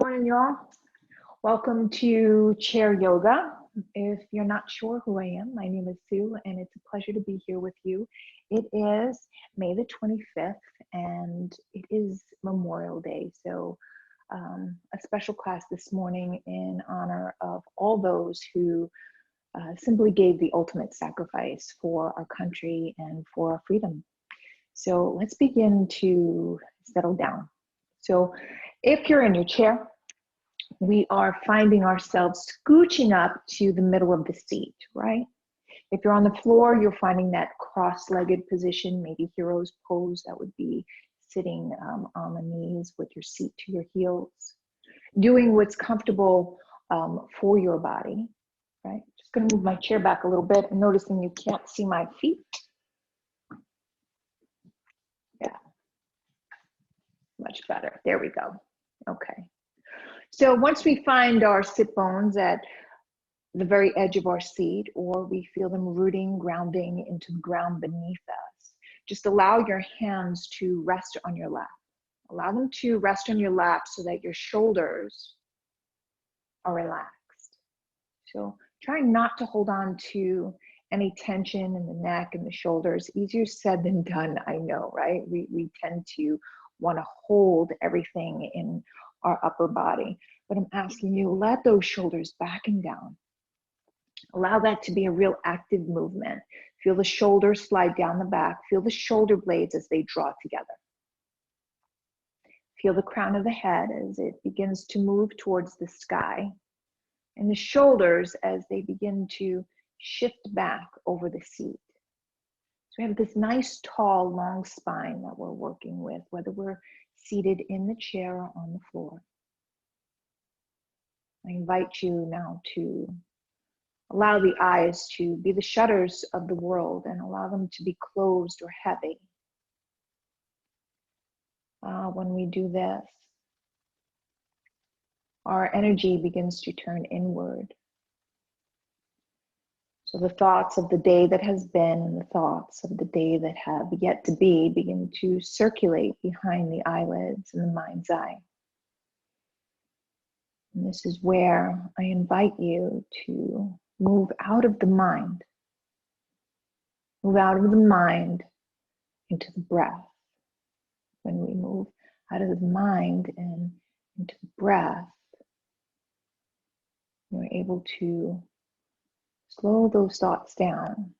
morning, y'all. Welcome to Chair Yoga. If you're not sure who I am, my name is Sue, and it's a pleasure to be here with you. It is May the 25th, and it is Memorial Day. So a special class this morning in honor of all those who simply gave the ultimate sacrifice for our country and for our freedom. So let's begin to settle down. So if you're in your chair, we are finding ourselves scooching up to the middle of the seat, right? If you're on the floor, you're finding that cross-legged position, maybe hero's pose. That would be sitting on the knees with your seat to your heels, doing what's comfortable for your body, right? Just gonna move my chair back a little bit and noticing you can't see my feet. Yeah, much better. There we go. Okay. So once we find our sit bones at the very edge of our seat, or we feel them rooting, grounding into the ground beneath us, just allow your hands to rest on your lap. Allow them to rest on your lap so that your shoulders are relaxed. So try not to hold on to any tension in the neck and the shoulders. Easier said than done, I know, right? We tend to want to hold everything in our upper body, but I'm asking you, let those shoulders back and down. Allow that to be a real active movement. Feel the shoulders slide down the back. Feel the shoulder blades as they draw together. Feel the crown of the head as it begins to move towards the sky, and the shoulders as they begin to shift back over the seat. So we have this nice, tall, long spine that we're working with, whether we're seated in the chair or on the floor. I invite you now to allow the eyes to be the shutters of the world and allow them to be closed or heavy. When we do this, our energy begins to turn inward. So the thoughts of the day that has been and the thoughts of the day that have yet to be begin to circulate behind the eyelids and the mind's eye. And this is where I invite you to move out of the mind. Move out of the mind into the breath. When we move out of the mind and into the breath, we're able to slow those thoughts down.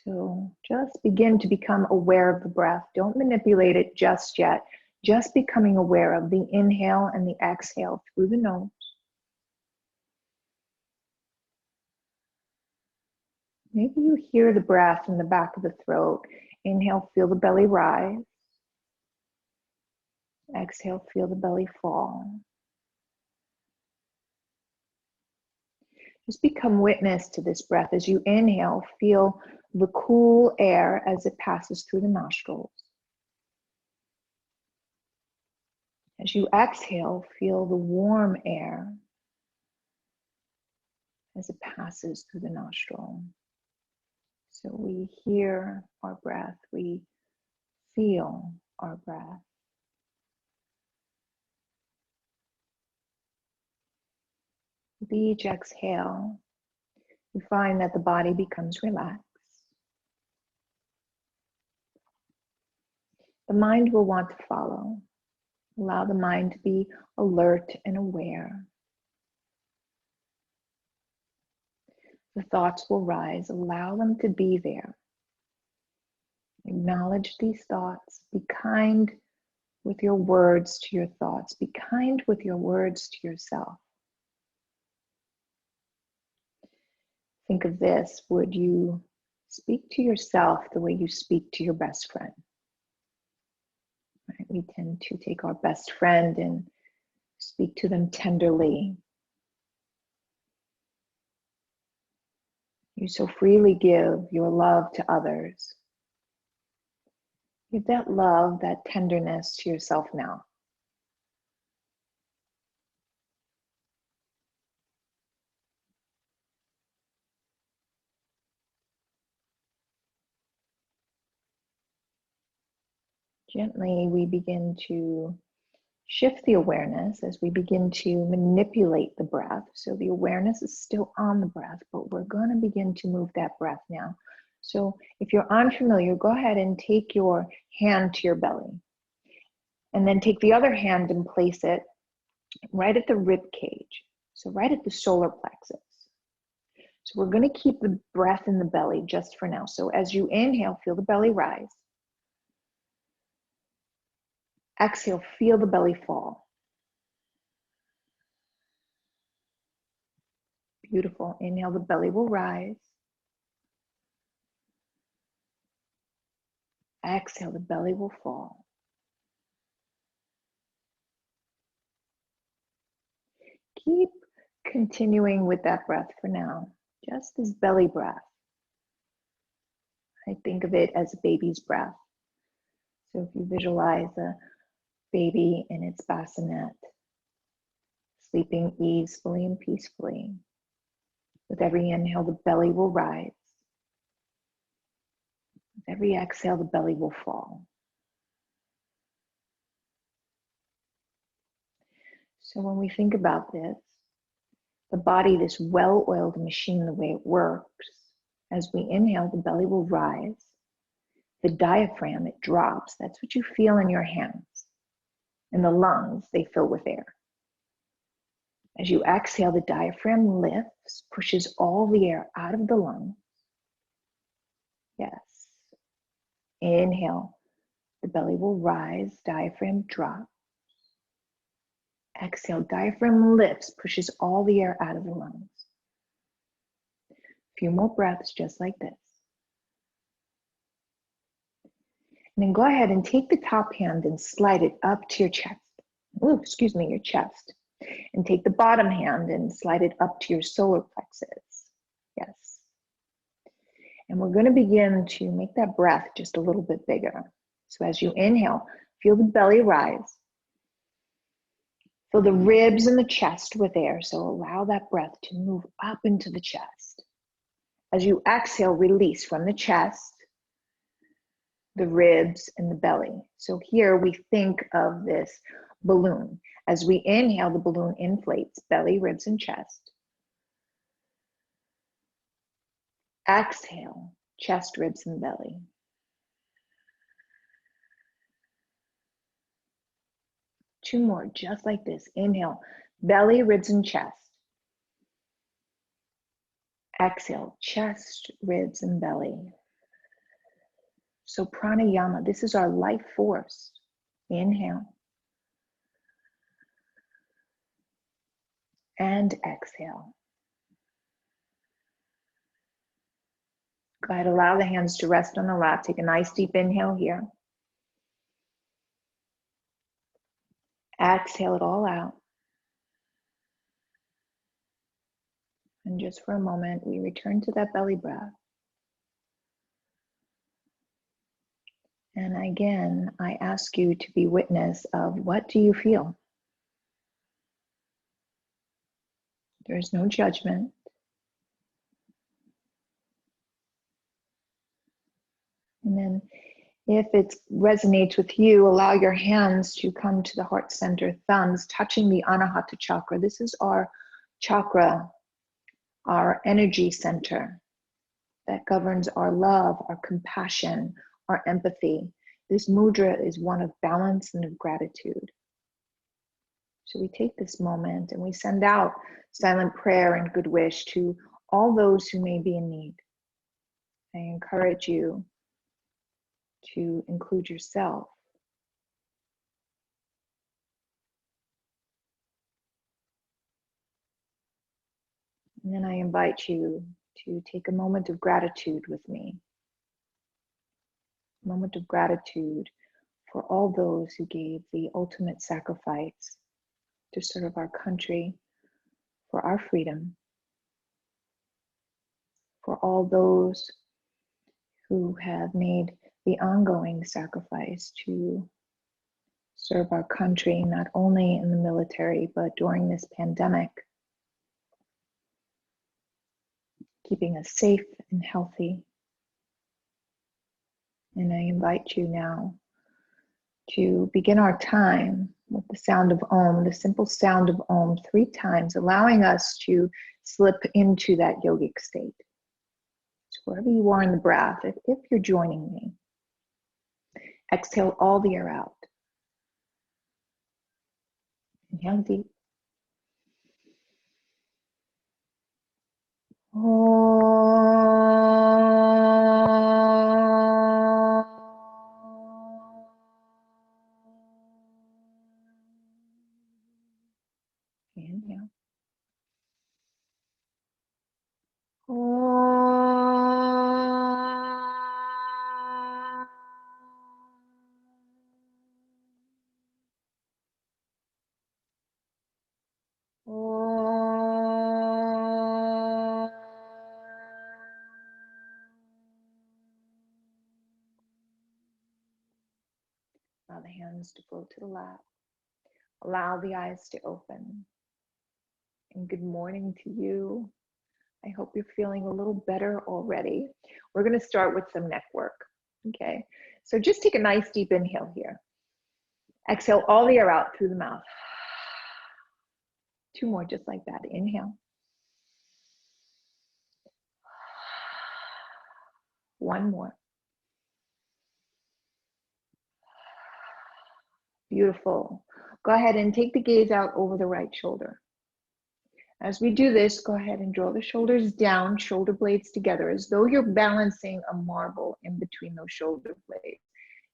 So just begin to become aware of the breath. Don't manipulate it just yet. Just becoming aware of the inhale and the exhale through the nose. Maybe you hear the breath in the back of the throat. Inhale, feel the belly rise. Exhale, feel the belly fall. Just become witness to this breath. As you inhale, feel the cool air as it passes through the nostrils. As you exhale, feel the warm air as it passes through the nostril. So we hear our breath, we feel our breath. With each exhale, you find that the body becomes relaxed. The mind will want to follow. Allow the mind to be alert and aware. The thoughts will rise. Allow them to be there. Acknowledge these thoughts. Be kind with your words to your thoughts. Be kind with your words to yourself. Think of this. Would you speak to yourself the way you speak to your best friend? Right? We tend to take our best friend and speak to them tenderly. You so freely give your love to others. Give that love, that tenderness to yourself now. Gently, we begin to Shift the awareness as we begin to manipulate the breath. So the awareness is still on the breath, but we're going to begin to move that breath now. So if you're unfamiliar, go ahead and take your hand to your belly. And then take the other hand and place it right at the rib cage. So right at the solar plexus. So we're going to keep the breath in the belly just for now. So as you inhale, feel the belly rise. Exhale, feel the belly fall. Beautiful. Inhale, the belly will rise. Exhale, the belly will fall. Keep continuing with that breath for now. Just this belly breath. I think of it as a baby's breath. So if you visualize a baby in its bassinet, sleeping easily and peacefully. With every inhale, the belly will rise. With every exhale, the belly will fall. So when we think about this, the body, this well-oiled machine, the way it works, as we inhale, the belly will rise. The diaphragm, it drops. That's what you feel in your hands. And the lungs, they fill with air. As you exhale, the diaphragm lifts, pushes all the air out of the lungs. Yes. Inhale, the belly will rise, diaphragm drops. Exhale, diaphragm lifts, pushes all the air out of the lungs. A few more breaths just like this. And then go ahead and take the top hand and slide it up to your chest. Ooh, excuse me, your chest. And take the bottom hand and slide it up to your solar plexus. Yes. And we're going to begin to make that breath just a little bit bigger. So as you inhale, feel the belly rise. Fill the ribs and the chest with air. So allow that breath to move up into the chest. As you exhale, release from the chest, the ribs, and the belly. So here we think of this balloon. As we inhale, the balloon inflates belly, ribs, and chest. Exhale, chest, ribs, and belly. Two more, just like this. Inhale, belly, ribs, and chest. Exhale, chest, ribs, and belly. So pranayama, this is our life force. Inhale. And exhale. Go ahead, allow the hands to rest on the lap. Take a nice deep inhale here. Exhale it all out. And just for a moment, we return to that belly breath. And again, I ask you to be witness of what do you feel? There's no judgment. And then if it resonates with you, allow your hands to come to the heart center, thumbs touching the Anahata chakra. This is our chakra, our energy center that governs our love, our compassion, our empathy. This mudra is one of balance and of gratitude. So we take this moment and we send out silent prayer and good wish to all those who may be in need. I encourage you to include yourself. And then I invite you to take a moment of gratitude with me. A moment of gratitude for all those who gave the ultimate sacrifice to serve our country, for our freedom, for all those who have made the ongoing sacrifice to serve our country, not only in the military, but during this pandemic, keeping us safe and healthy. And I invite you now to begin our time with the sound of Om, the simple sound of Om 3 times, allowing us to slip into that yogic state. So wherever you are in the breath, if you're joining me, exhale all the air out. Inhale deep. Inhale. Allow the hands to float to the lap. Allow the eyes to open. And good morning to you. I hope you're feeling a little better already. We're going to start with some neck work. Okay, so just take a nice deep inhale here. Exhale all the air out through the mouth. 2 more just like that. Inhale. 1 more. Beautiful. Go ahead and take the gaze out over the right shoulder. As we do this, go ahead and draw the shoulders down, shoulder blades together, as though you're balancing a marble in between those shoulder blades.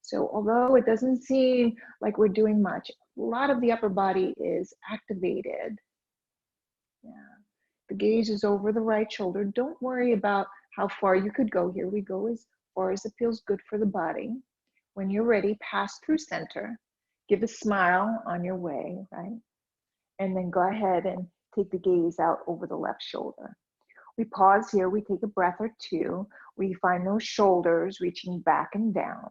So although it doesn't seem like we're doing much, a lot of the upper body is activated. Yeah. The gaze is over the right shoulder. Don't worry about how far you could go here. We go as far as it feels good for the body. When you're ready, pass through center. Give a smile on your way, right? And then go ahead and take the gaze out over the left shoulder. We pause here, we take a breath or 2. We find those shoulders reaching back and down,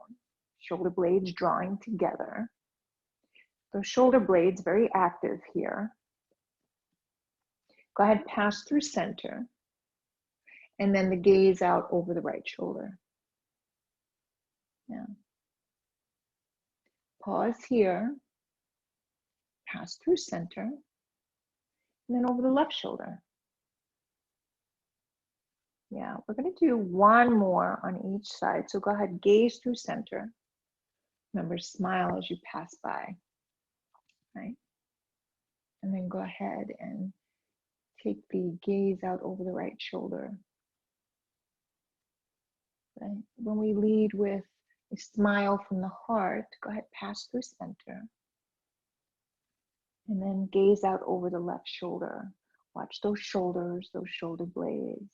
shoulder blades drawing together. Those shoulder blades very active here. Go ahead, pass through center, and then the gaze out over the right shoulder. Yeah. Pause here, pass through center, and then over the left shoulder. Yeah, we're going to do 1 more on each side. So go ahead, gaze through center. Remember, smile as you pass by, right? And then go ahead and take the gaze out over the right shoulder. Right? When we lead with a smile from the heart, go ahead, pass through center. And then gaze out over the left shoulder. Watch those shoulders, those shoulder blades.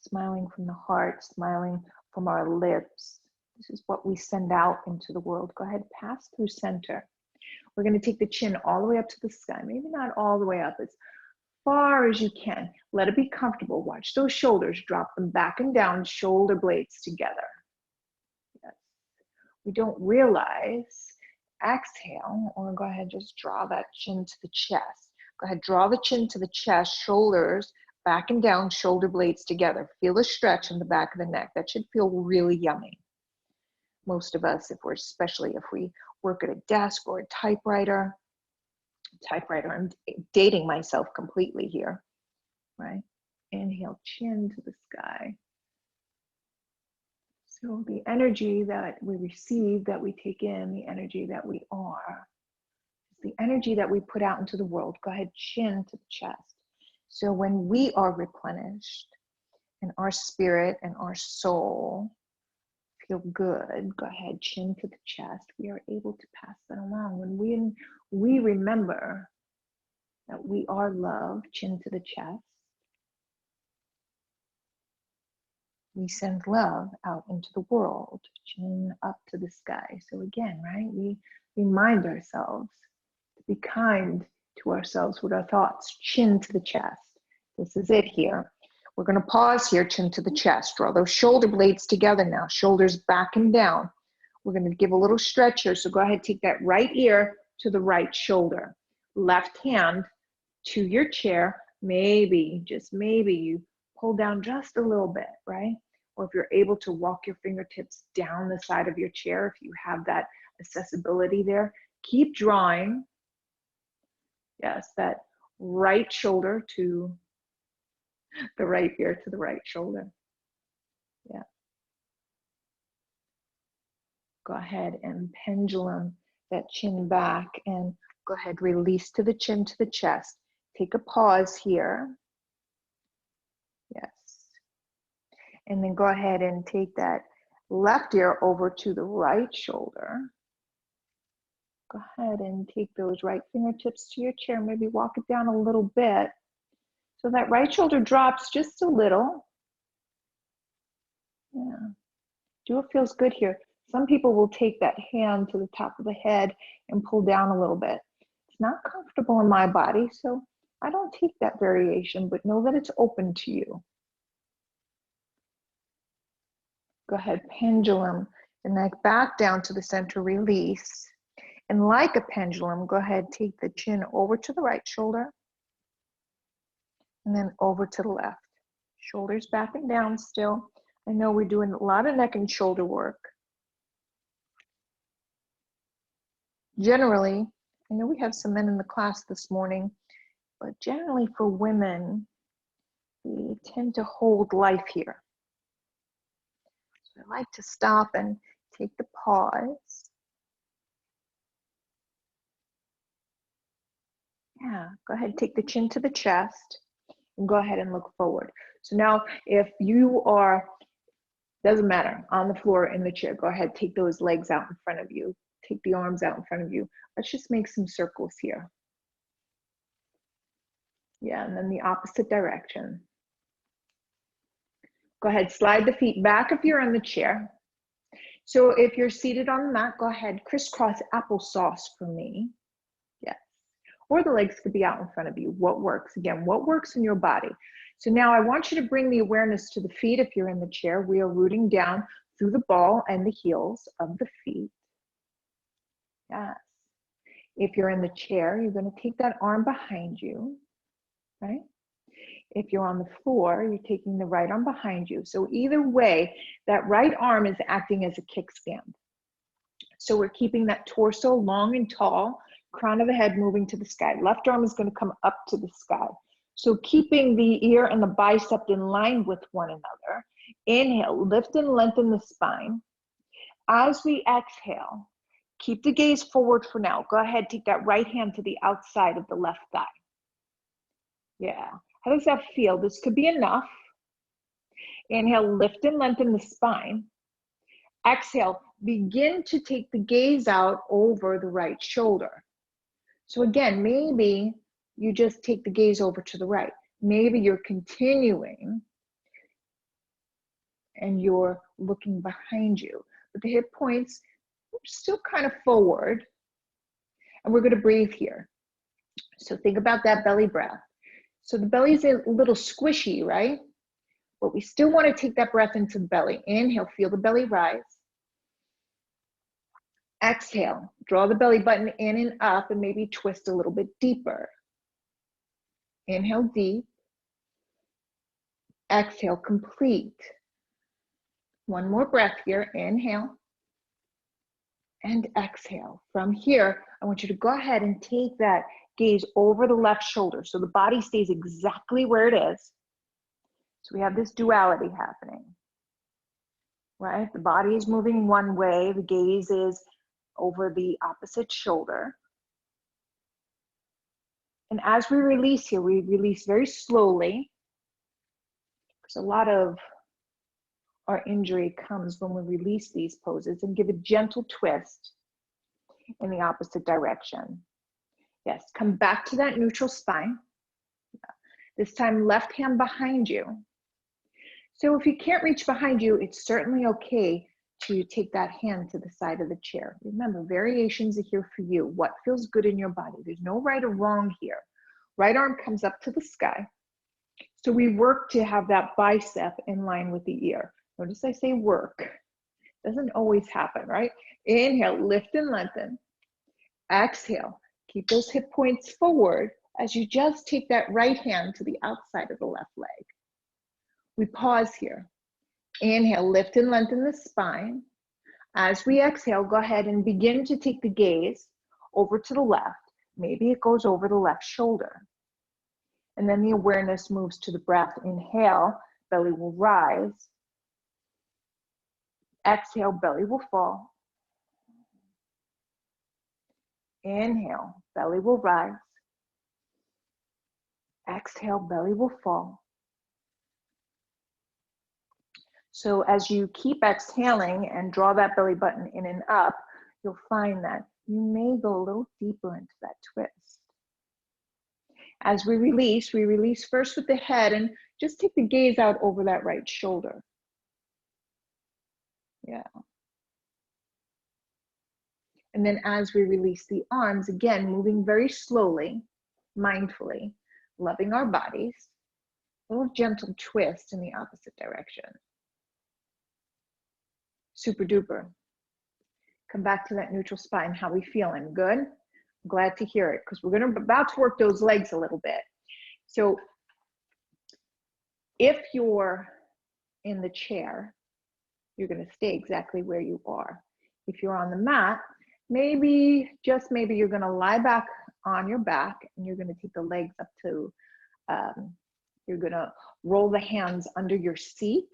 Smiling from the heart, smiling from our lips. This is what we send out into the world. Go ahead, pass through center. We're going to take the chin all the way up to the sky. Maybe not all the way up, as far as you can. Let it be comfortable. Watch those shoulders. Drop them back and down, shoulder blades together. Yes. We don't realize. Exhale, or go ahead, just draw that chin to the chest. Go ahead, draw the chin to the chest, shoulders back and down, shoulder blades together. Feel a stretch in the back of the neck. That should feel really yummy. Most of us, especially if we work at a desk or a typewriter, I'm dating myself completely here, right? Inhale, chin to the sky. So the energy that we receive, that we take in, the energy that we are, the energy that we put out into the world. Go ahead, chin to the chest. So when we are replenished and our spirit and our soul feel good, go ahead, chin to the chest. We are able to pass that along. When we remember that we are love, chin to the chest, we send love out into the world, chin up to the sky. So again, right, we remind ourselves to be kind to ourselves with our thoughts, chin to the chest. This is it here. We're going to pause here, chin to the chest. Draw those shoulder blades together now, shoulders back and down. We're going to give a little stretch here. So go ahead, take that right ear to the right shoulder. Left hand to your chair. Maybe, just maybe, you pull down just a little bit, right? Or if you're able to walk your fingertips down the side of your chair, if you have that accessibility there, Keep drawing. Yes, that right shoulder to the right ear to the right shoulder. Yeah. Go ahead and pendulum that chin back and go ahead, release to the chin to the chest. Take a pause here. Yes. And then go ahead and take that left ear over to the right shoulder. Go ahead and take those right fingertips to your chair. Maybe walk it down a little bit. So that right shoulder drops just a little. Yeah. Do what feels good here. Some people will take that hand to the top of the head and pull down a little bit. It's not comfortable in my body, so I don't take that variation, but know that it's open to you. Go ahead, pendulum the neck back down to the center, release. And like a pendulum, go ahead, take the chin over to the right shoulder and then over to the left. Shoulders back and down still. I know we're doing a lot of neck and shoulder work. Generally, I know we have some men in the class this morning, but generally for women, we tend to hold life here. So I like to stop and take the pause. Yeah, go ahead, take the chin to the chest and go ahead and look forward. So now if you are, doesn't matter, on the floor, in the chair, go ahead, take those legs out in front of you. Take the arms out in front of you. Let's just make some circles here. Yeah, and then the opposite direction. Go ahead, slide the feet back if you're in the chair. So if you're seated on the mat, go ahead, crisscross applesauce for me. Yes. Or the legs could be out in front of you. What works? Again, what works in your body? So now I want you to bring the awareness to the feet if you're in the chair. We are rooting down through the ball and the heels of the feet. Yes. If you're in the chair, you're going to take that arm behind you, right? If you're on the floor, you're taking the right arm behind you. So either way, that right arm is acting as a kickstand. So we're keeping that torso long and tall, crown of the head moving to the sky. Left arm is going to come up to the sky. So keeping the ear and the bicep in line with one another. Inhale, lift and lengthen the spine. As we exhale, keep the gaze forward for now. Go ahead, take that right hand to the outside of the left thigh. Yeah. How does that feel? This could be enough. Inhale, lift and lengthen the spine. Exhale, begin to take the gaze out over the right shoulder. So again, maybe you just take the gaze over to the right. Maybe you're continuing and you're looking behind you. But the hip points are still kind of forward. And we're going to breathe here. So think about that belly breath. So the belly's a little squishy, right? But we still want to take that breath into the belly. Inhale, feel the belly rise. Exhale, draw the belly button in and up and maybe twist a little bit deeper. Inhale deep. Exhale, complete. One more breath here. Inhale and exhale. From here, I want you to go ahead and take that gaze over the left shoulder so the body stays exactly where it is. So we have this duality happening, right? The body is moving one way, the gaze is over the opposite shoulder. And as we release here, we release very slowly, because a lot of our injury comes when we release these poses, and give a gentle twist in the opposite direction. Yes, come back to that neutral spine. This time, left hand behind you. So if you can't reach behind you, it's certainly okay to take that hand to the side of the chair. Remember, variations are here for you. What feels good in your body? There's no right or wrong here. Right arm comes up to the sky. So we work to have that bicep in line with the ear. Notice I say work. Doesn't always happen, right? Inhale, lift and lengthen. Exhale, keep those hip points forward as you just take that right hand to the outside of the left leg. We pause here. Inhale, lift and lengthen the spine. As we exhale, go ahead and begin to take the gaze over to the left. Maybe it goes over the left shoulder. And then the awareness moves to the breath. Inhale, belly will rise. Exhale, belly will fall. Inhale, belly will rise. Exhale, belly will fall. So as you keep exhaling and draw that belly button in and up, you'll find that you may go a little deeper into that twist. As we release first with the head and just take the gaze out over that right shoulder. Yeah. And then as we release the arms, again, moving very slowly, mindfully, loving our bodies, a little gentle twist in the opposite direction. Super duper. Come back to that neutral spine. How we feeling? Good? I'm glad to hear it, because we're about to work those legs a little bit. So if you're in the chair, you're going to stay exactly where you are. If you're on the mat, maybe, just maybe, you're going to lie back on your back and you're going to take the legs up to, you're going to roll the hands under your seat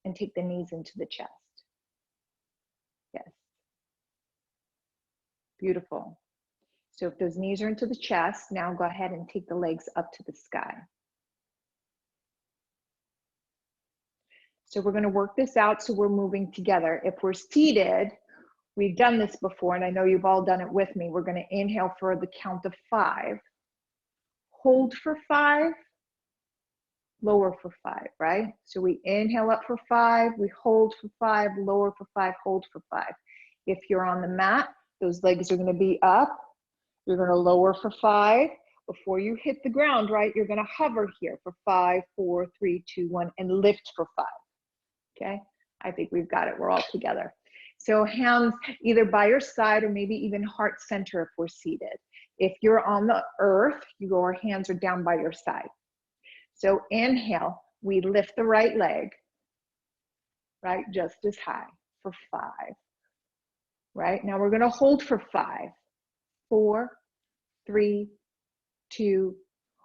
and take the knees into the chest. Yes. Beautiful. So if those knees are into the chest, now go ahead and take the legs up to the sky. So we're going to work this out so we're moving together. If we're seated, we've done this before, and I know you've all done it with me. We're going to inhale for the count of 5. Hold for 5. Lower for 5, right? So we inhale up for 5, we hold for 5, lower for 5, hold for 5. If you're on the mat, those legs are going to be up. You're going to lower for 5. Before you hit the ground, right, you're going to hover here for 5, 4, 3, 2, 1, and lift for 5. Okay, I think we've got it. We're all together. So hands either by your side or maybe even heart center if we're seated. If you're on the earth, your hands are down by your side. So inhale, we lift the right leg, right, just as high for 5. Right, now we're going to hold for 5, 4, 3, 2,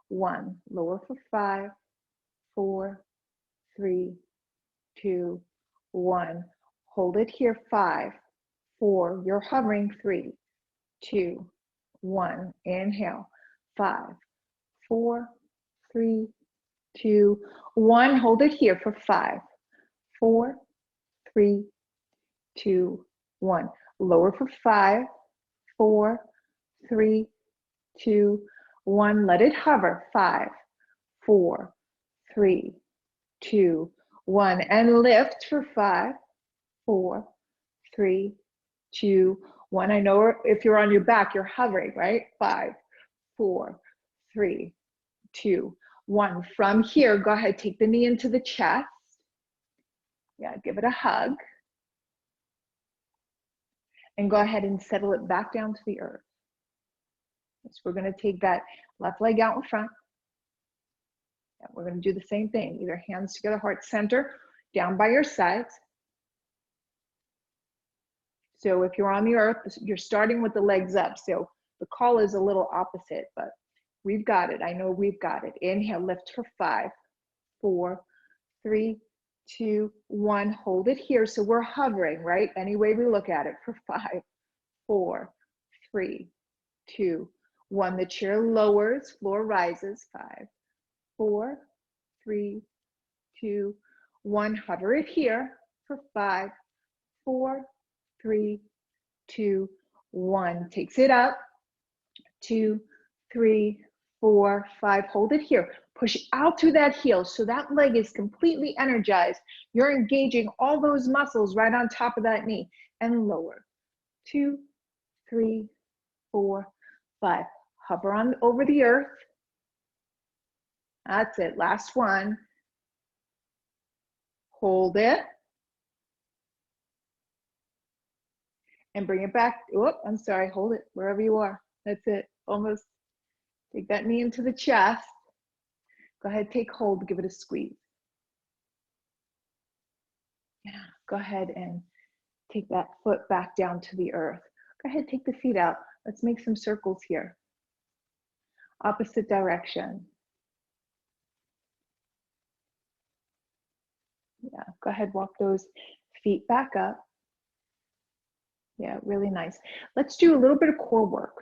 1. Lower for 5, 4, 3, 2, 1. Hold it here, 5, 4. You're hovering, 3, 2, 1. Inhale, 5, 4, 3, 2, 1. Hold it here for 5, 4, 3, 2, 1. Lower for 5, 4, 3, 2, 1. Let it hover, 5, 4, 3, 2, 1. And lift for 5, 4, 3, 2, 1. I know if you're on your back, you're hovering, right? 5, 4, 3, 2, 1. From here, go ahead, take the knee into the chest. Yeah, give it a hug. And go ahead and settle it back down to the earth. So we're going to take that left leg out in front. And we're going to do the same thing. Either hands together, heart center, down by your sides. So if you're on the earth, you're starting with the legs up. So the call is a little opposite, but we've got it. I know we've got it. Inhale, lift for 5, 4, 3, 2, 1. Hold it here. So we're hovering, right? Any way we look at it, for 5, 4, 3, 2, 1. The chair lowers, floor rises. 5, 4, 3, 2, 1. Hover it here for 5, 4, 3, 2, 1. Takes it up. 2, 3, 4, 5. Hold it here. Push out through that heel so that leg is completely energized. You're engaging all those muscles right on top of that knee. And lower. 2, 3, 4, 5. Hover on over the earth. That's it. Last one. Hold it. And bring it back. Oh, I'm sorry. Hold it wherever you are. That's it. Almost. Take that knee into the chest. Go ahead, take hold, give it a squeeze. Yeah, go ahead and take that foot back down to the earth. Go ahead, take the feet out. Let's make some circles here. Opposite direction. Yeah, go ahead, walk those feet back up. Yeah, really nice. Let's do a little bit of core work.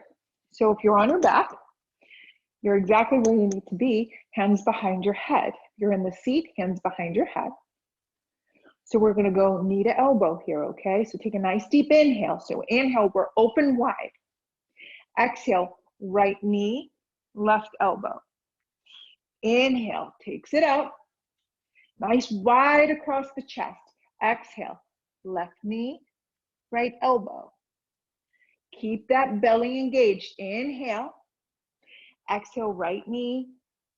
So if you're on your back, you're exactly where you need to be, hands behind your head. You're in the seat, hands behind your head. So we're gonna go knee to elbow here, okay? So take a nice deep inhale. So inhale, we're open wide. Exhale, right knee, left elbow. Inhale, takes it out. Nice wide across the chest. Exhale, left knee, right elbow. Keep that belly engaged. Inhale. Exhale, right knee,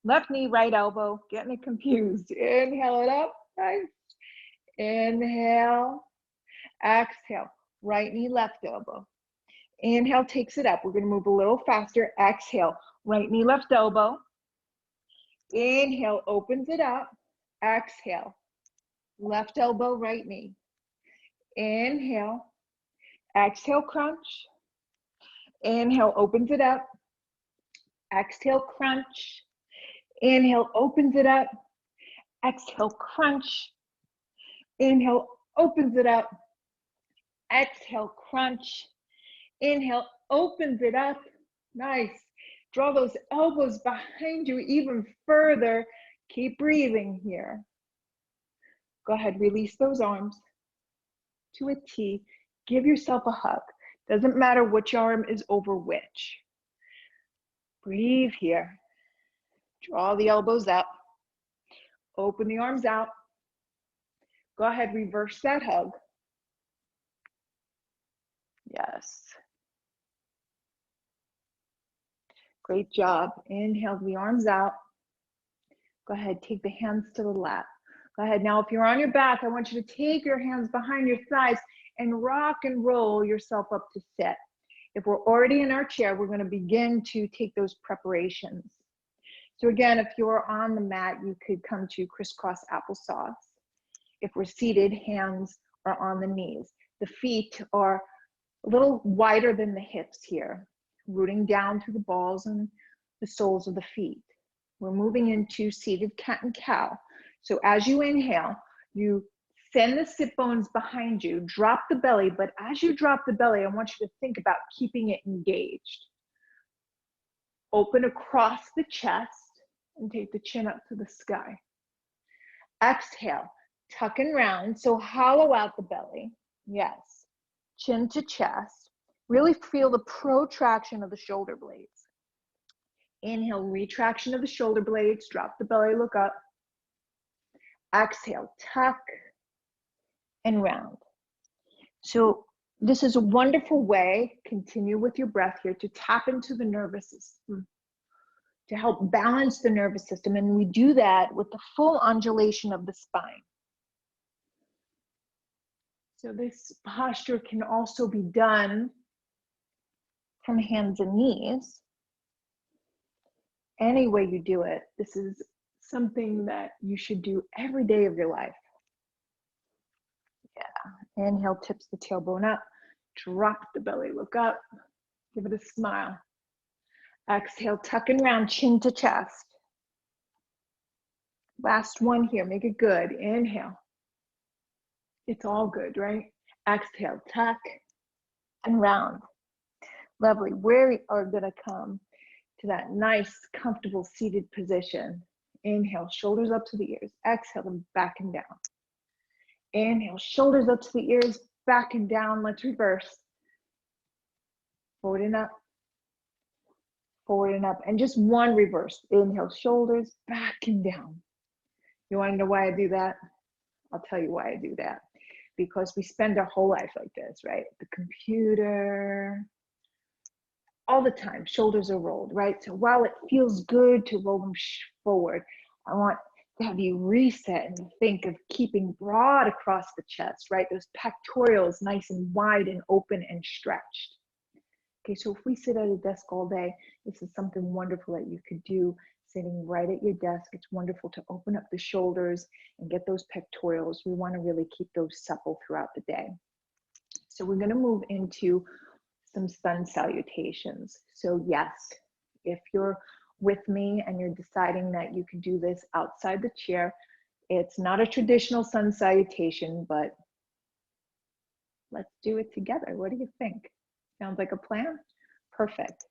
left knee, right elbow. Getting it confused. Inhale it up. Nice. Inhale. Exhale, right knee, left elbow. Inhale takes it up. We're going to move a little faster. Exhale, right knee, left elbow. Inhale, opens it up. Exhale, left elbow, right knee. Inhale. Exhale, crunch. Inhale, opens it up. Exhale, crunch. Inhale, opens it up. Exhale, crunch. Inhale, opens it up. Exhale, crunch. Inhale, opens it up. Nice. Draw those elbows behind you even further. Keep breathing here. Go ahead, release those arms to a T. Give yourself a hug. Doesn't matter which arm is over which. Breathe here. Draw the elbows up. Open the arms out. Go ahead, reverse that hug. Yes. Great job. Inhale the arms out. Go ahead, take the hands to the lap. Go ahead, now if you're on your back, I want you to take your hands behind your thighs and rock and roll yourself up to sit. If we're already in our chair, we're gonna begin to take those preparations. So again, if you're on the mat, you could come to crisscross applesauce. If we're seated, hands are on the knees. The feet are a little wider than the hips here, rooting down through the balls and the soles of the feet. We're moving into seated cat and cow. So as you inhale, you send the sit bones behind you, drop the belly, but as you drop the belly, I want you to think about keeping it engaged. Open across the chest and take the chin up to the sky. Exhale, tuck and round, so hollow out the belly. Yes, chin to chest. Really feel the protraction of the shoulder blades. Inhale, retraction of the shoulder blades, drop the belly, look up. Exhale, tuck and round. So this is a wonderful way, continue with your breath here, to tap into the nervous system, to help balance the nervous system. And we do that with the full undulation of the spine. So this posture can also be done from hands and knees. Any way you do it, this is something that you should do every day of your life. Yeah, inhale, tips the tailbone up, drop the belly, look up, give it a smile. Exhale, tuck and round, chin to chest. Last one here, make it good. Inhale. It's all good, right? Exhale, tuck and round. Lovely. We are gonna come to that nice, comfortable seated position. Inhale, shoulders up to the ears. Exhale, and back and down. Inhale, shoulders up to the ears, back and down. Let's reverse. Forward and up. Forward and up. And just one reverse. Inhale, shoulders, back and down. You wanna know why I do that? I'll tell you why I do that. Because we spend our whole life like this, right? The computer, all the time, shoulders are rolled, right? So while it feels good to roll them forward, I want to have you reset and think of keeping broad across the chest, right? Those pectorals nice and wide and open and stretched. Okay, so if we sit at a desk all day, this is something wonderful that you could do sitting right at your desk. It's wonderful to open up the shoulders and get those pectorals. We want to really keep those supple throughout the day. So we're going to move into some sun salutations. So yes, if you're with me and you're deciding that you can do this outside the chair, it's not a traditional sun salutation, but let's do it together. What do you think? Sounds like a plan? Perfect.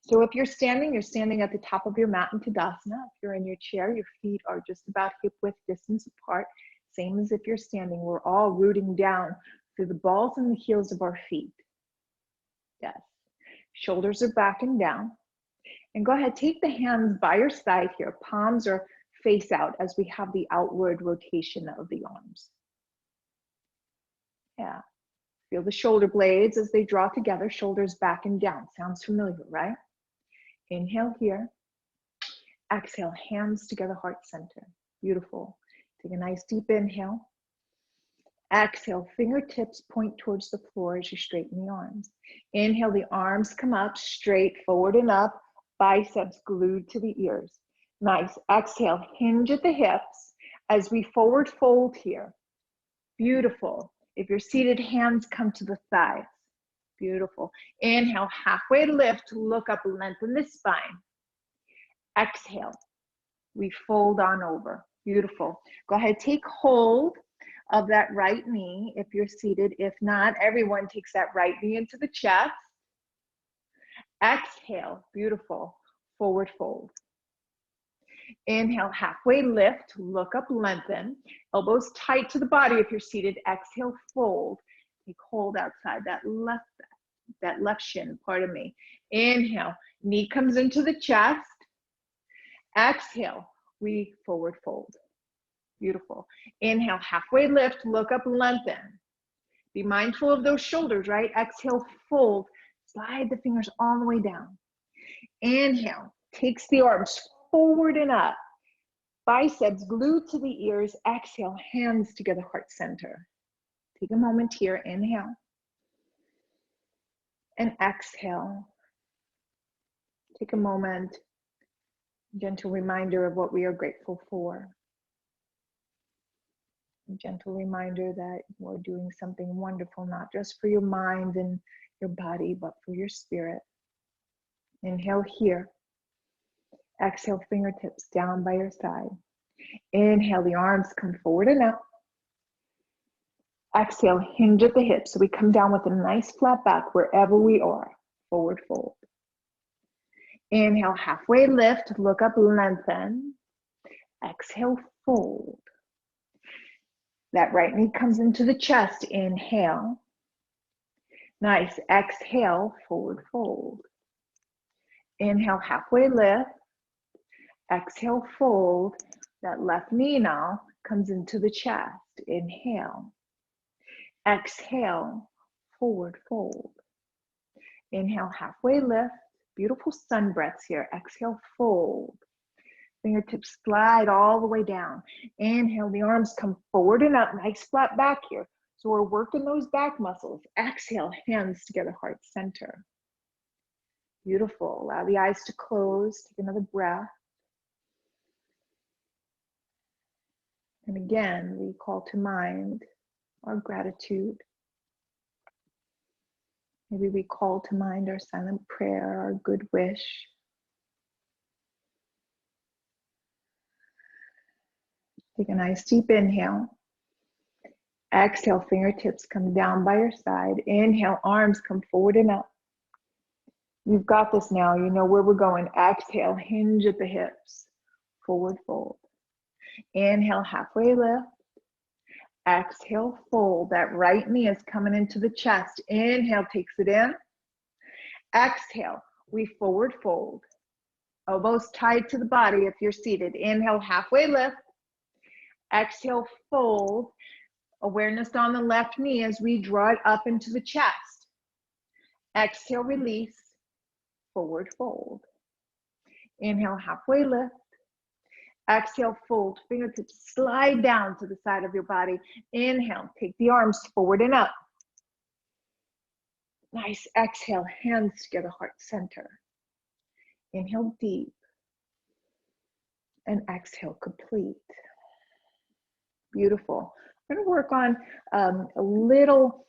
So if you're standing at the top of your mat in Tadasana. If you're in your chair, your feet are just about hip width distance apart. Same as if you're standing. We're all rooting down through the balls and the heels of our feet. Yes. Shoulders are back and down. And go ahead, take the hands by your side here. Palms are face out as we have the outward rotation of the arms. Yeah. Feel the shoulder blades as they draw together, shoulders back and down. Sounds familiar, right? Inhale here. Exhale, hands together, heart center. Beautiful. Take a nice deep inhale. Exhale, fingertips point towards the floor as you straighten the arms. Inhale, the arms come up, straight, forward and up, biceps glued to the ears. Nice. Exhale, hinge at the hips as we forward fold here. Beautiful. If you're seated, hands come to the thighs. Beautiful. Inhale, halfway lift, look up, lengthen the spine. Exhale, we fold on over. Beautiful. Go ahead, take hold of that right knee if you're seated. If not, everyone takes that right knee into the chest. Exhale, beautiful. Forward fold. Inhale, halfway lift, look up, lengthen. Elbows tight to the body if you're seated. Exhale, fold. Take hold outside that left shin, pardon me. Inhale, knee comes into the chest. Exhale, we forward fold. Beautiful. Inhale, halfway lift, look up, lengthen. Be mindful of those shoulders, right? Exhale, fold. Slide the fingers all the way down. Inhale, takes the arms forward and up. Biceps glued to the ears. Exhale, hands together, heart center. Take a moment here. Inhale. And exhale. Take a moment. Gentle reminder of what we are grateful for. A gentle reminder that you are doing something wonderful, not just for your mind and your body, but for your spirit. Inhale here. Exhale, fingertips down by your side. Inhale, the arms come forward and up. Exhale, hinge at the hips. So we come down with a nice flat back wherever we are. Forward fold. Inhale, halfway lift, look up, lengthen. Exhale, fold. That right knee comes into the chest. Inhale. Nice. Exhale, forward fold. Inhale, halfway lift. Exhale, fold. That left knee now comes into the chest. Inhale. Exhale, forward fold. Inhale, halfway lift. Beautiful sun breaths here. Exhale, fold. Fingertips slide all the way down. Inhale, the arms come forward and up. Nice flat back here. So we're working those back muscles. Exhale, hands together, heart center. Beautiful. Allow the eyes to close. Take another breath. And again, we call to mind our gratitude. Maybe we call to mind our silent prayer, our good wish. Take a nice deep inhale. Exhale, fingertips come down by your side. Inhale, arms come forward and up. You've got this now. You know where we're going. Exhale, hinge at the hips. Forward fold. Inhale, halfway lift. Exhale, fold. That right knee is coming into the chest. Inhale, takes it in. Exhale, we forward fold. Elbows tied to the body if you're seated. Inhale, halfway lift. Exhale, fold. Awareness on the left knee as we draw it up into the chest. Exhale, release. Forward fold. Inhale, halfway lift. Exhale, fold. Fingertips slide down to the side of your body. Inhale, take the arms forward and up. Nice. Exhale, hands together, heart center. Inhale deep. And exhale, complete. Beautiful. We're going to work on a little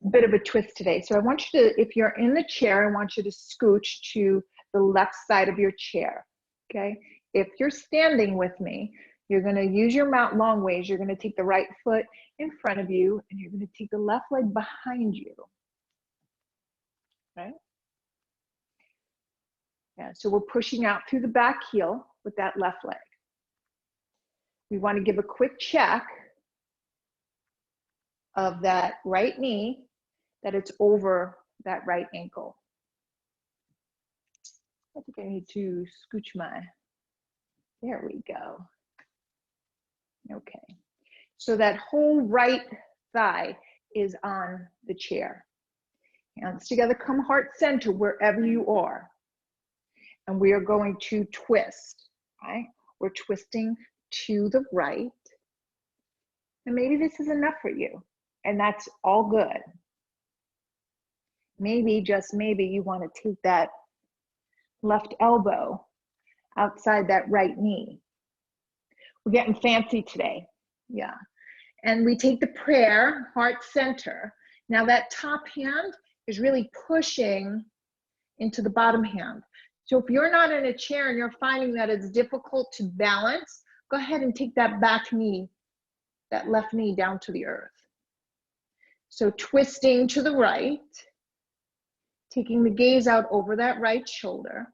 bit of a twist today. So I want you to, if you're in the chair, I want you to scooch to the left side of your chair, okay? If you're standing with me, you're gonna use your mat long ways. You're gonna take the right foot in front of you and you're gonna take the left leg behind you, okay? Yeah, so we're pushing out through the back heel with that left leg. We wanna give a quick check of that right knee, that it's over that right ankle. I think I need to scooch my, there we go. Okay, so that whole right thigh is on the chair. Hands together, come heart center wherever you are. And we are going to twist, right? We're twisting to the right. And maybe this is enough for you, and that's all good. Maybe, just maybe, you want to take that left elbow outside that right knee. We're getting fancy today, yeah. And we take the prayer, heart center. Now that top hand is really pushing into the bottom hand. So if you're not in a chair and you're finding that it's difficult to balance, go ahead and take that back knee, that left knee down to the earth. So twisting to the right, taking the gaze out over that right shoulder.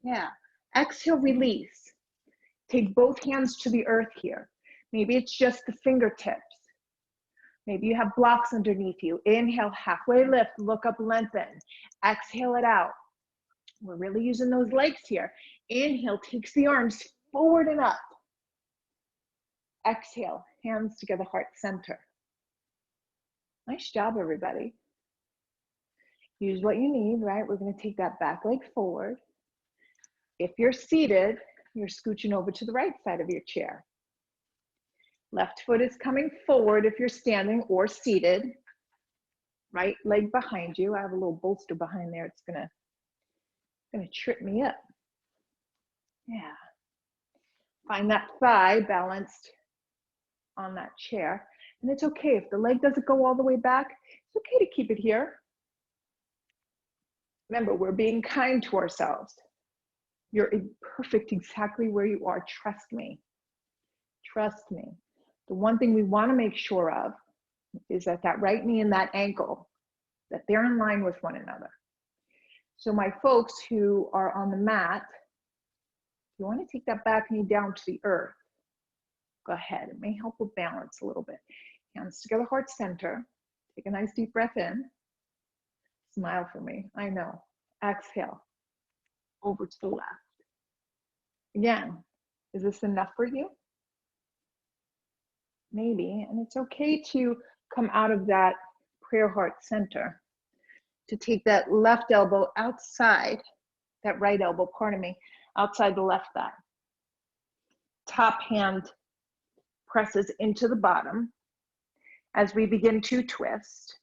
Yeah, exhale, release. Take both hands to the earth here. Maybe it's just the fingertips. Maybe you have blocks underneath you. Inhale, halfway lift, look up, lengthen. Exhale it out. We're really using those legs here. Inhale, takes the arms forward and up. Exhale, hands together, heart center. Nice job, everybody. Use what you need, right? We're gonna take that back leg forward. If you're seated, you're scooching over to the right side of your chair. Left foot is coming forward if you're standing or seated. Right leg behind you. I have a little bolster behind there. It's gonna trip me up. Yeah. Find that thigh balanced on that chair. And it's okay if the leg doesn't go all the way back. It's okay to keep it here. Remember, we're being kind to ourselves. You're perfect exactly where you are. Trust me. Trust me. The one thing we want to make sure of is that that right knee and that ankle, that they're in line with one another. So my folks who are on the mat, you want to take that back knee down to the earth. Go ahead. It may help with balance a little bit. Hands together, heart center. Take a nice deep breath in. Smile for me. I know. Exhale. Over to the left. Again, is this enough for you? Maybe, and it's okay to come out of that prayer heart center, to take that left elbow outside, that right elbow, pardon me, outside the left thigh. Top hand presses into the bottom as we begin to twist.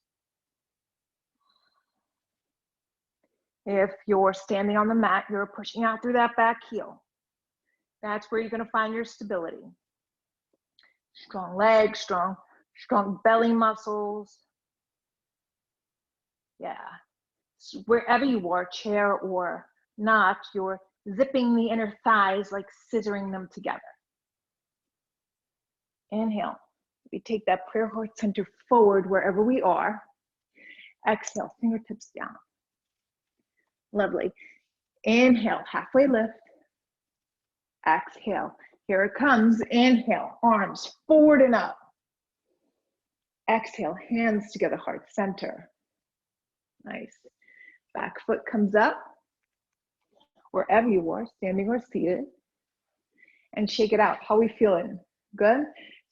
If you're standing on the mat, you're pushing out through that back heel. That's where you're going to find your stability. Strong legs, strong belly muscles. Yeah. So wherever you are, chair or not, you're zipping the inner thighs, like scissoring them together. Inhale. We take that prayer heart center forward wherever we are. Exhale, fingertips down. Lovely. Inhale, halfway lift. Exhale. Here it comes. Inhale, arms forward and up. Exhale, hands together, heart center. Nice. Back foot comes up. Wherever you are, standing or seated. And shake it out. How are we feeling? Good?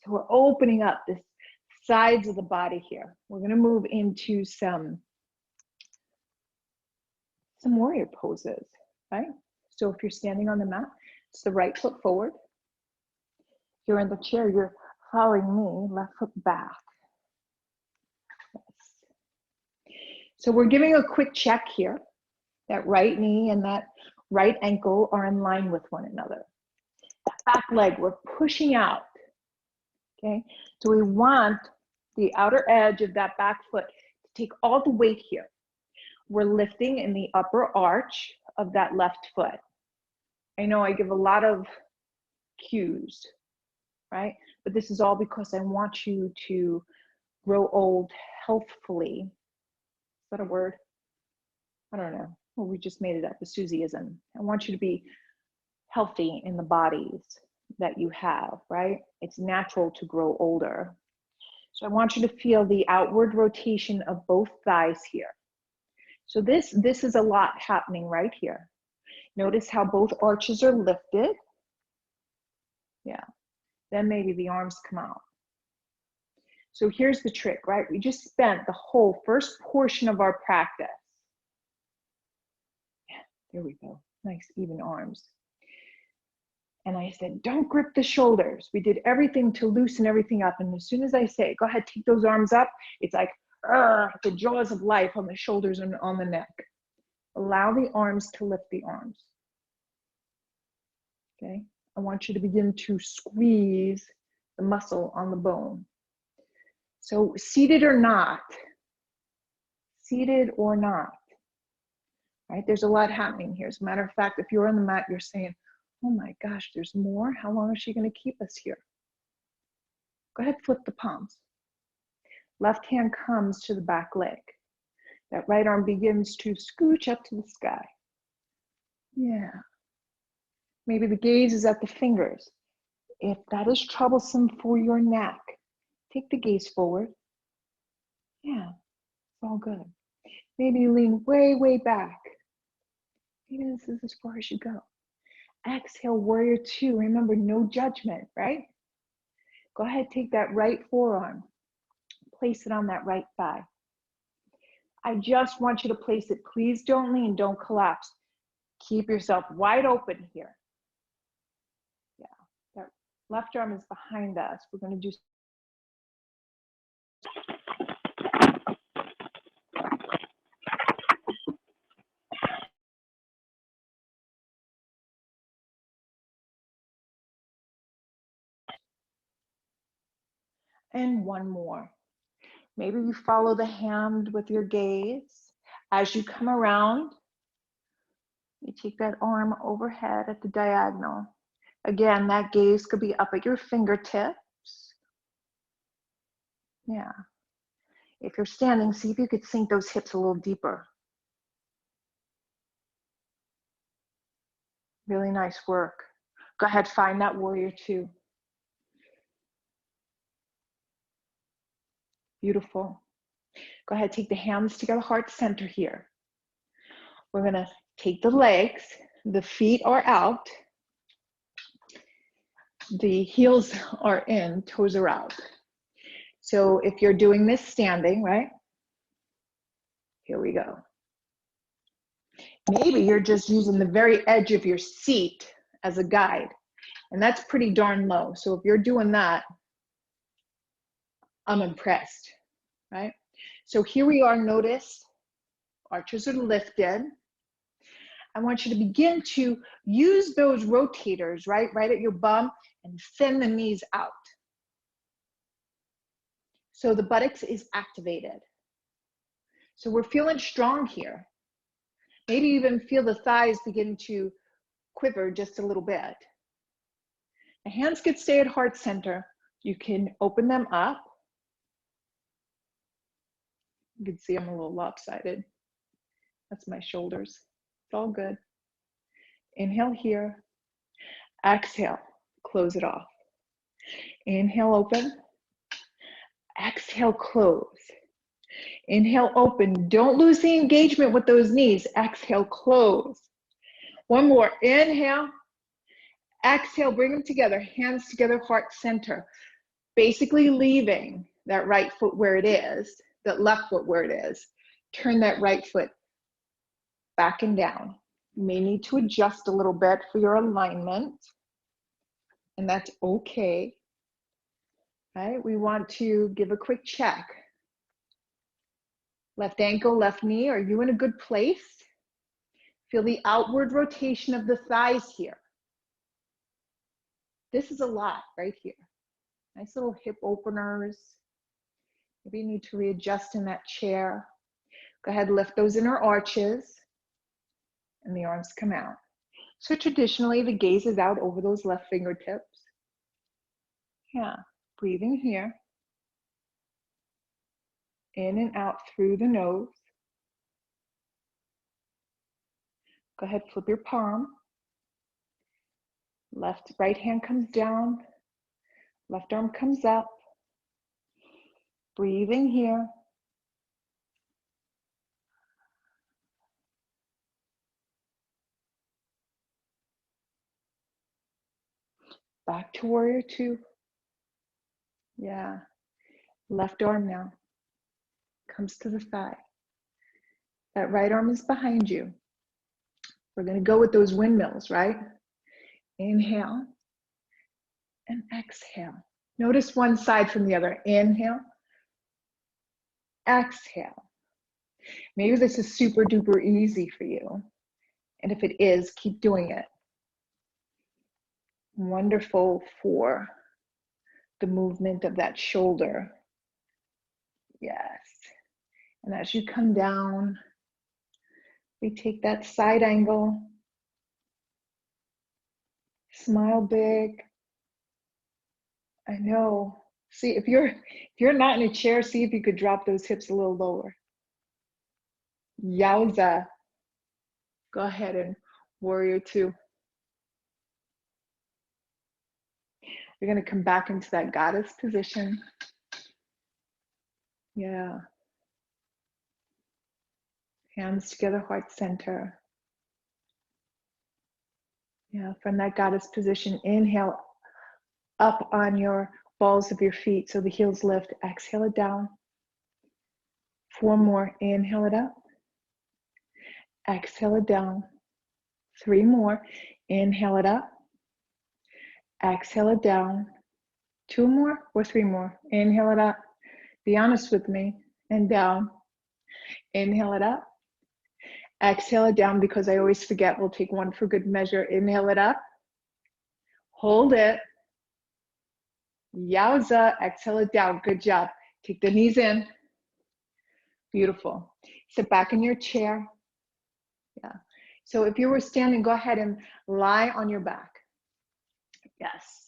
So we're opening up the sides of the body here. We're going to move into some warrior poses, right? So if you're standing on the mat, it's the right foot forward. If you're in the chair, you're following me, left foot back. Yes. So we're giving a quick check here. That right knee and that right ankle are in line with one another. That back leg, we're pushing out. okay? So we want the outer edge of that back foot to take all the weight here. We're lifting in the upper arch of that left foot. I know I give a lot of cues, right? But this is all because I want you to grow old healthfully. Is that a word? I don't know. Well, we just made it up, a Susieism. I want you to be healthy in the bodies that you have, right? It's natural to grow older. So I want you to feel the outward rotation of both thighs here. So this is a lot happening right here. Notice how both arches are lifted. Yeah. Then maybe the arms come out. So here's the trick, right? We just spent the whole first portion of our practice. Yeah, there we go. Nice even arms. And I said, don't grip the shoulders. We did everything to loosen everything up. And as soon as I say, go ahead, take those arms up, it's like, the jaws of life on the shoulders and on the neck. Allow the arms to lift the arms. Okay? I want you to begin to squeeze the muscle on the bone. So seated or not, right? There's a lot happening here. As a matter of fact, if you're on the mat, you're saying, oh my gosh, there's more. How long is she going to keep us here? Go ahead, flip the palms. Left hand comes to the back leg. That right arm begins to scooch up to the sky. Yeah. Maybe the gaze is at the fingers. If that is troublesome for your neck, take the gaze forward. Yeah, it's all good. Maybe you lean way, way back. Maybe this is as far as you go. Exhale, warrior two. Remember, no judgment, right? Go ahead, take that right forearm. Place it on that right thigh. I just want you to place it. Please don't lean, don't collapse. Keep yourself wide open here. Yeah, that left arm is behind us. We're going to do and one more. Maybe you follow the hand with your gaze. As you come around, you take that arm overhead at the diagonal. Again, that gaze could be up at your fingertips. Yeah. If you're standing, see if you could sink those hips a little deeper. Really nice work. Go ahead, find that warrior two. Beautiful. Go ahead, take the hands together, heart center here. We're gonna take the legs, the feet are out, the heels are in, toes are out. So if you're doing this standing, right? Here we go. Maybe you're just using the very edge of your seat as a guide, and that's pretty darn low. So if you're doing that, I'm impressed, right? So here we are, notice, arches are lifted. I want you to begin to use those rotators, right at your bum, and send the knees out. So the buttocks is activated. So we're feeling strong here. Maybe even feel the thighs begin to quiver just a little bit. The hands could stay at heart center. You can open them up. You can see I'm a little lopsided. That's my shoulders. It's all good. Inhale here. Exhale, close it off. Inhale, open. Exhale, close. Inhale, open. Don't lose the engagement with those knees. Exhale, close. One more. Inhale. Exhale, bring them together. Hands together, heart center. Basically leaving that right foot where it is, that left foot where it is. Turn that right foot back and down. You may need to adjust a little bit for your alignment, and that's okay. Right? We want to give a quick check. Left ankle, left knee, are you in a good place? Feel the outward rotation of the thighs here. This is a lot right here. Nice little hip openers. Maybe you need to readjust in that chair. Go ahead, lift those inner arches and the arms come out. So traditionally, the gaze is out over those left fingertips. Yeah, breathing here. In and out through the nose. Go ahead, flip your palm. Right hand comes down. Left arm comes up. Breathing here. Back to warrior two. Yeah. Left arm now. Comes to the thigh. That right arm is behind you. We're going to go with those windmills, right? Inhale and exhale. Notice one side from the other. Inhale, exhale. Maybe this is super duper easy for you. And if it is, keep doing it. Wonderful for the movement of that shoulder. Yes. And as you come down, we take that side angle. Smile big. I know. See, if you're not in a chair, see if you could drop those hips a little lower. Yowza. Go ahead and warrior two. You're going to come back into that goddess position. Yeah. Hands together, heart center. Yeah, from that goddess position, inhale up on your balls of your feet so the heels lift. Exhale it down. 4 more. Inhale it up. Exhale it down. 3 more. Inhale it up. Exhale it down. 2 more or 3 more. Inhale it up. Be honest with me. And down. Inhale it up. Exhale it down because I always forget. We'll take 1 for good measure. Inhale it up. Hold it. Yowza. Exhale it down. Good job. Take the knees in. Beautiful. Sit back in your chair. Yeah. So if you were standing, go ahead and lie on your back. Yes.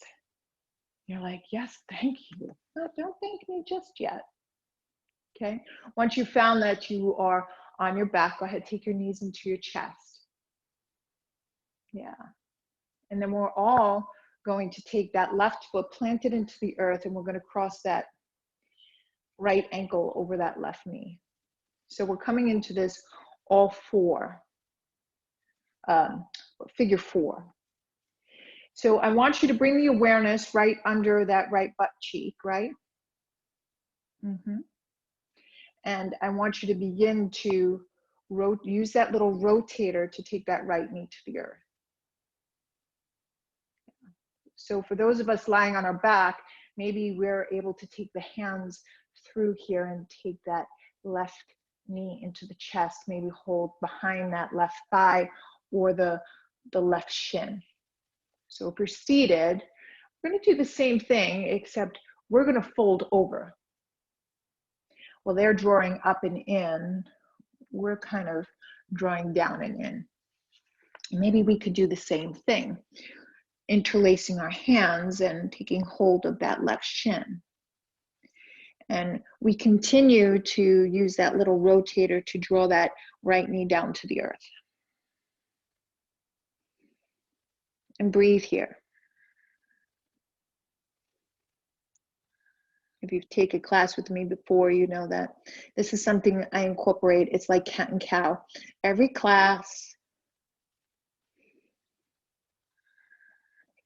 You're like, yes, thank you. No, don't thank me just yet. Okay. Once you found that you are on your back, go ahead, take your knees into your chest. Yeah. And then we're all going to take that left foot, plant it into the earth, and we're going to cross that right ankle over that left knee. So we're coming into this all 4, figure 4. So I want you to bring the awareness right under that right butt cheek, right? And I want you to begin to use that little rotator to take that right knee to the earth. So for those of us lying on our back, maybe we're able to take the hands through here and take that left knee into the chest, maybe hold behind that left thigh or the left shin. So if you're seated, we're going to do the same thing, except we're going to fold over. Well, they're drawing up and in. We're kind of drawing down and in. Maybe we could do the same thing, interlacing our hands and taking hold of that left shin. And we continue to use that little rotator to draw that right knee down to the earth. And breathe here. If you've taken a class with me before, you know that this is something I incorporate. It's like cat and cow. Every class,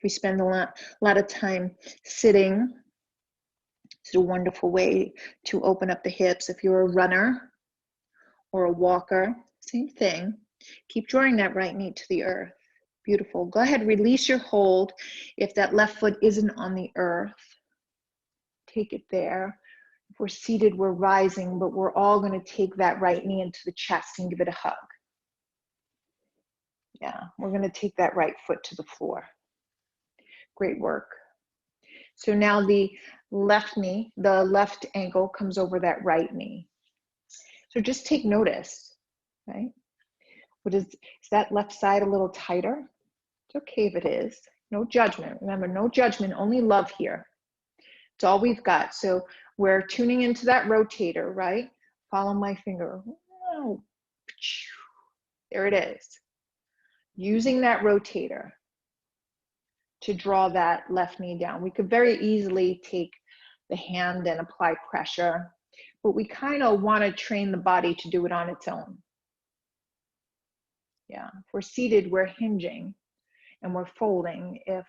we spend a lot of time sitting. It's a wonderful way to open up the hips. If you're a runner or a walker, same thing. Keep drawing that right knee to the earth. Beautiful. Go ahead, release your hold. If that left foot isn't on the earth, take it there. If we're seated, we're rising, but we're all going to take that right knee into the chest and give it a hug. Yeah, we're going to take that right foot to the floor. Great work. So now the left knee, the left ankle comes over that right knee. So just take notice, right? Is that left side a little tighter? It's okay if it is. No judgment. Remember, no judgment, only love here. It's all we've got. So we're tuning into that rotator, right? Follow my finger. There it is. Using that rotator to draw that left knee down. We could very easily take the hand and apply pressure, but we kind of want to train the body to do it on its own. Yeah, if we're seated, we're hinging and we're folding. If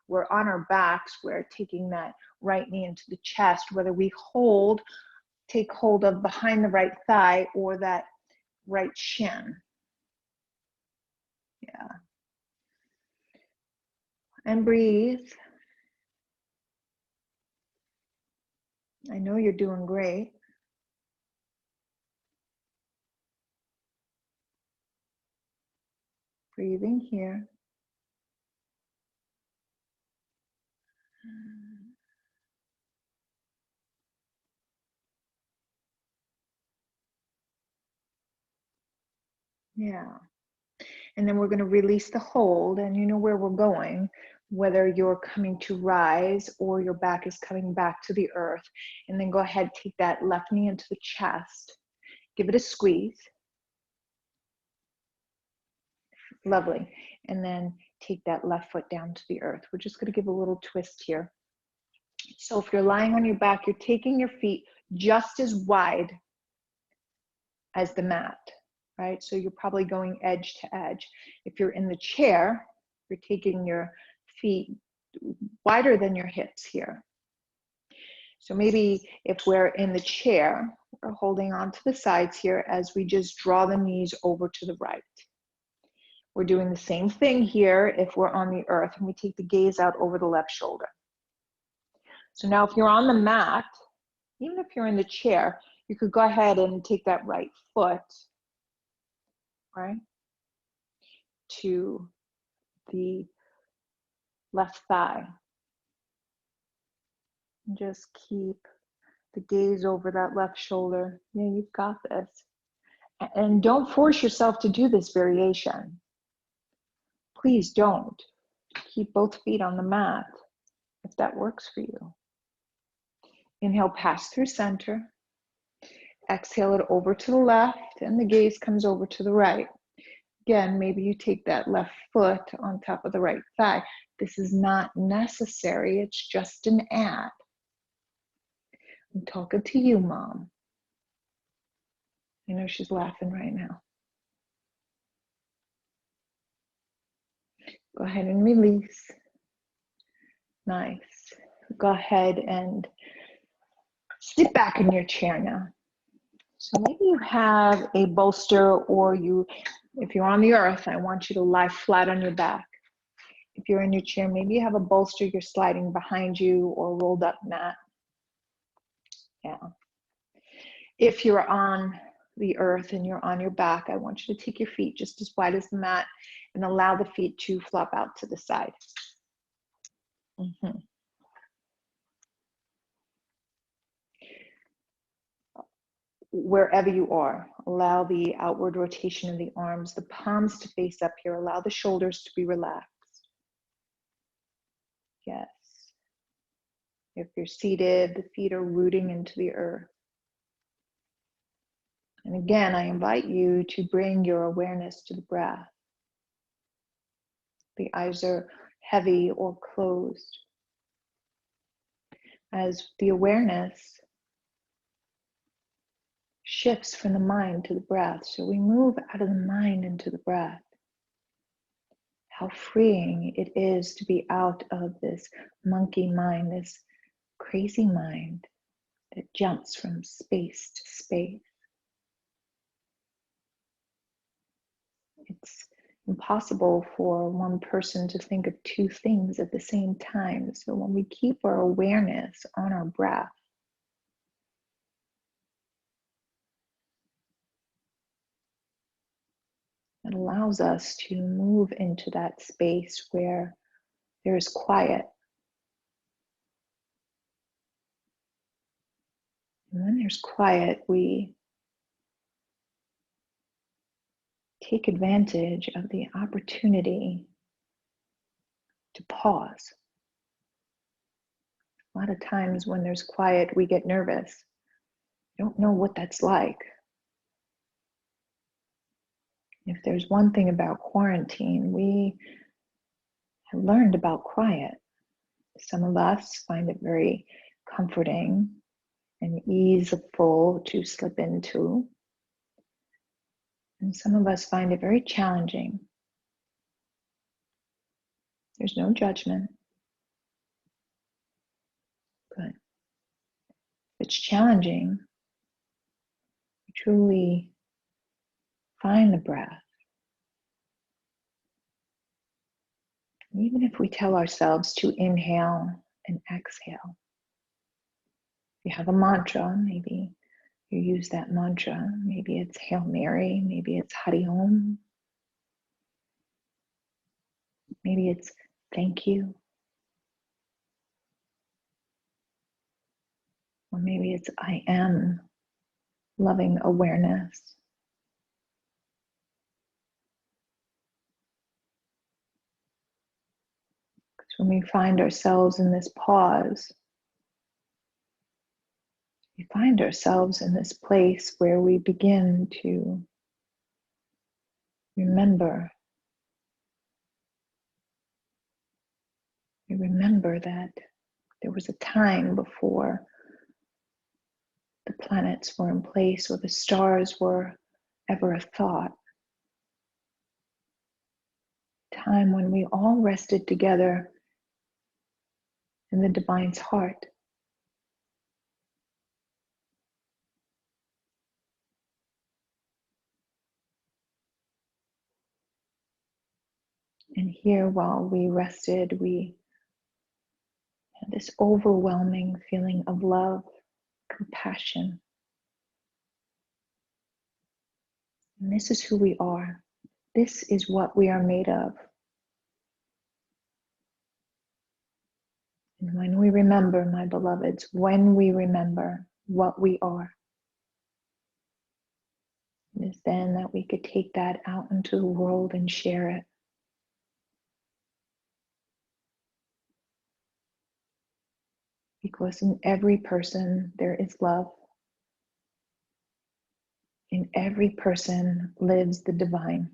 we're on our backs, we're taking that right knee into the chest, whether we take hold of behind the right thigh or that right shin. Yeah. And breathe. I know you're doing great. Breathing here. Yeah. And then we're going to release the hold, and you know where we're going, whether you're coming to rise or your back is coming back to the earth. And then go ahead, take that left knee into the chest. Give it a squeeze. Lovely. And then take that left foot down to the earth. We're just going to give a little twist here. So if you're lying on your back, you're taking your feet just as wide as the mat, right? So you're probably going edge to edge. If you're in the chair, you're taking your feet wider than your hips here. So maybe if we're in the chair, we're holding on to the sides here as we just draw the knees over to the right. We're doing the same thing here if we're on the earth, and we take the gaze out over the left shoulder. So now if you're on the mat, even if you're in the chair, you could go ahead and take that right foot, right, to the left thigh. And just keep the gaze over that left shoulder. Yeah, you've got this. And don't force yourself to do this variation. Please don't. Keep both feet on the mat if that works for you. Inhale, pass through center. Exhale it over to the left, and the gaze comes over to the right. Again, maybe you take that left foot on top of the right thigh. This is not necessary. It's just an add. I'm talking to you, Mom. I know she's laughing right now. Go ahead and release. Nice. Go ahead and sit back in your chair now. So maybe you have a bolster, or if you're on the earth, I want you to lie flat on your back. If you're in your chair, maybe you have a bolster you're sliding behind you, or rolled up mat. Yeah. If you're on the earth and you're on your back, I want you to take your feet just as wide as the mat and allow the feet to flop out to the side. Wherever you are, allow the outward rotation of the arms, the palms to face up here. Allow the shoulders to be relaxed. Yes. If you're seated, the feet are rooting into the earth. And again, I invite you to bring your awareness to the breath. The eyes are heavy or closed. As the awareness shifts from the mind to the breath. So we move out of the mind into the breath. How freeing it is to be out of this monkey mind, this crazy mind that jumps from space to space. It's impossible for one person to think of two things at the same time. So when we keep our awareness on our breath, it allows us to move into that space where there is quiet, And when there's quiet, we take advantage of the opportunity to pause. A lot of times when there's quiet, we get nervous. I don't know what that's like. If there's one thing about quarantine, we have learned about quiet. Some of us find it very comforting and easeful to slip into. And some of us find it very challenging. There's no judgment. But if it's challenging, we truly find the breath. Even if we tell ourselves to inhale and exhale. If you have a mantra, maybe you use that mantra. Maybe it's Hail Mary, maybe it's Hari Om. Maybe it's thank you. Or maybe it's I am loving awareness. Because when we find ourselves in this pause, we find ourselves in this place where we begin to remember. We remember that there was a time before the planets were in place or the stars were ever a thought. Time when we all rested together in the divine's heart. And here, while we rested, we had this overwhelming feeling of love, compassion. And this is who we are. This is what we are made of. And when we remember, my beloveds, when we remember what we are, it is then that we could take that out into the world and share it. Because in every person there is love. In every person lives the divine.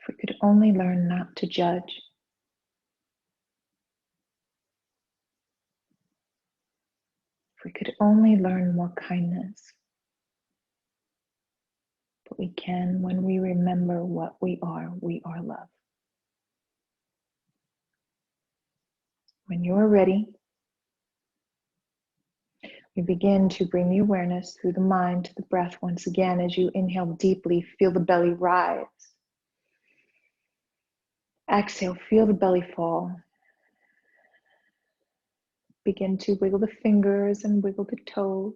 If we could only learn not to judge. If we could only learn more kindness. But we can when we remember what we are love. When you're ready, we begin to bring the awareness through the mind to the breath once again. As you inhale deeply, feel the belly rise. Exhale, feel the belly fall. Begin to wiggle the fingers and wiggle the toes.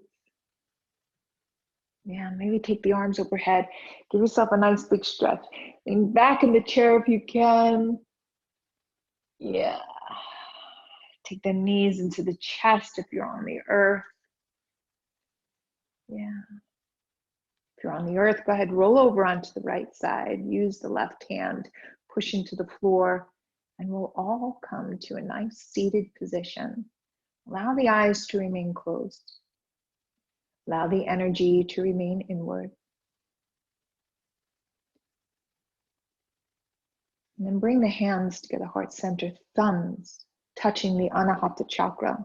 Yeah, maybe take the arms overhead. Give yourself a nice big stretch. Lean back in the chair if you can. Yeah. Take the knees into the chest if you're on the earth. Yeah. If you're on the earth, go ahead, roll over onto the right side. Use the left hand, push into the floor, and we'll all come to a nice seated position. Allow the eyes to remain closed. Allow the energy to remain inward. And then bring the hands together, heart center, thumbs touching the Anahata chakra.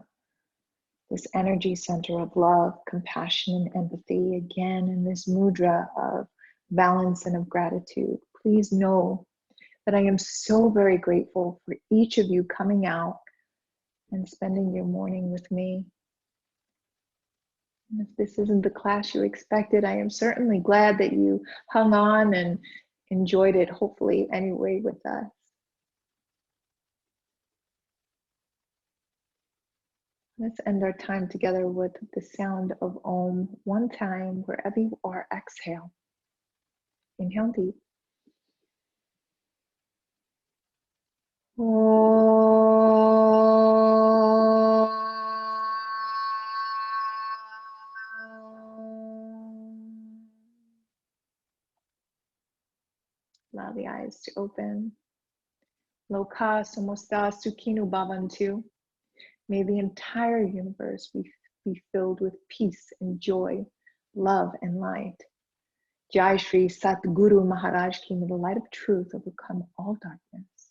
This energy center of love, compassion, and empathy, again in this mudra of balance and of gratitude. Please know that I am so very grateful for each of you coming out and spending your morning with me. And if this isn't the class you expected, I am certainly glad that you hung on and enjoyed it, hopefully, anyway with us. Let's end our time together with the sound of Om one time, wherever you are. Exhale. Inhale deep. Om. Allow the eyes to open. Loka samosta sukhinu bhavantu. May the entire universe be filled with peace and joy, love and light. Jai Shri Satguru Maharaj Ki, may the light of truth overcome all darkness.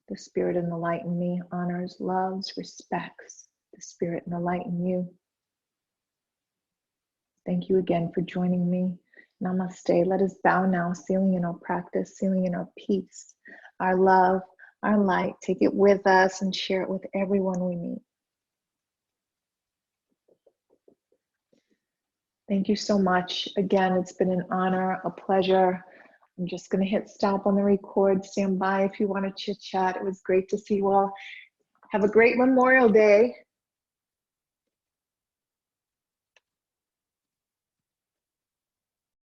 The spirit and the light in me honors, loves, respects the spirit and the light in you. Thank you again for joining me. Namaste. Let us bow now, sealing in our practice, sealing in our peace, our love, our light. Take it with us and share it with everyone we meet. Thank you so much. Again, it's been an honor, a pleasure. I'm just going to hit stop on the record. Stand by if you want to chit chat. It was great to see you all. Have a great Memorial Day.